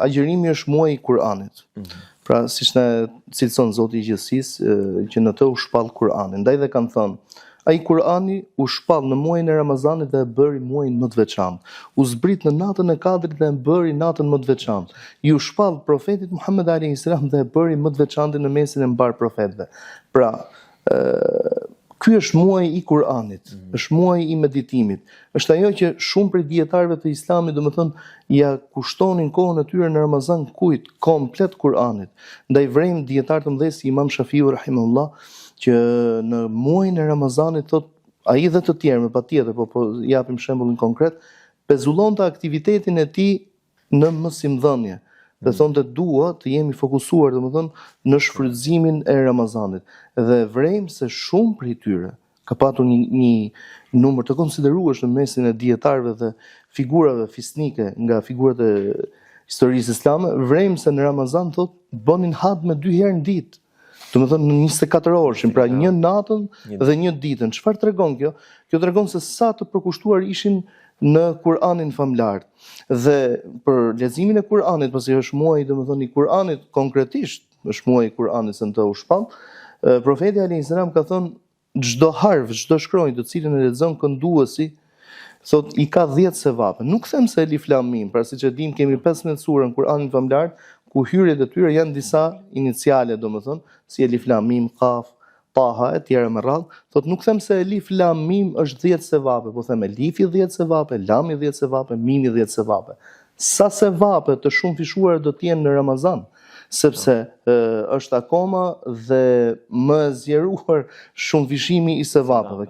agjërimi është muaji i Kur'anit. Pra, siç na cilëson Zoti i Gjithësisë, që në të u shpall Kur'ani. Ndaj dhe kanë thënë, ai Kur'ani u shpall në muajin e Ramazanit dhe e bëri muajin më të veçantë. U zbrit në natën e Kadrit dhe e bëri natën më të veçantë. Ju shpall profetit Muhammed alayhis salam dhe e bëri më të veçantë në mesin e mbar profetëve. Pra, ky është muaji i Kur'anit, është muaji i meditimit. Është ajo që shumë prej dietarëve të Islamit, domethënë, ja kushtonin kohën e tyre në Ramazan kujt komplet Kur'anit. Ndaj vrejmë dietar të mëdhenj si Imam Shafiu rahimahullah, që në muajin e Ramazanit thot, ai dhe të tjerë, patjetër, po japim shembullin konkret, pezullonte aktivitetin e tij në mësimdhënie. Dhe thonte dua të jemi fokusuar domethënë në shfrytëzimin e Ramazanit. Dhe vrejmë se shumë prej tyre ka patur një numër të konsiderueshëm në mesin e dietarëve dhe figurave fisnike nga figurat e historisë islame, vrejmë se në Ramazan thot bënin hatme 2 herë në ditë. Domethënë në 24 orëshin, pra një natën dhe një ditën. Çfarë tregon kjo? Kjo tregon se sa të përkushtuar ishin në Kur'anin famlar. Dhe për leximin e Kur'anit, pasi është muaji domethënë i Kur'anit konkretisht, është muaji i Kur'anit se të u shpall, profeti alayhis salam ka thënë çdo harf, çdo shkronjë të cilën e lexon kënduesi, thot i ka 10 sevape. Nuk them se Elif Lam Mim, pra siç e dim kemi 15 sura në Kur'anin famlar, ku hyrjet e tyre janë disa iniciale, domethënë, si Elif Lam Mim, Kaf, Taha e tjera me radhë, thot nuk them se Elif Lam Mim është 10 sevape, po them Elifi 10 sevape, Lami 10 sevape, Mimi 10 sevape. Sa sevape të shumë fishuara do të jenë në Ramazan, sepse është akoma dhe më zgjeruar shumë fishimi i sevapeve.